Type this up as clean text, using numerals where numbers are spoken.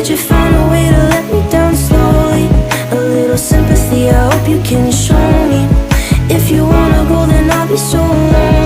Could you find a way to let me down slowly? A little sympathy, I hope you can show me. If you wanna go, then I'll be so lonely.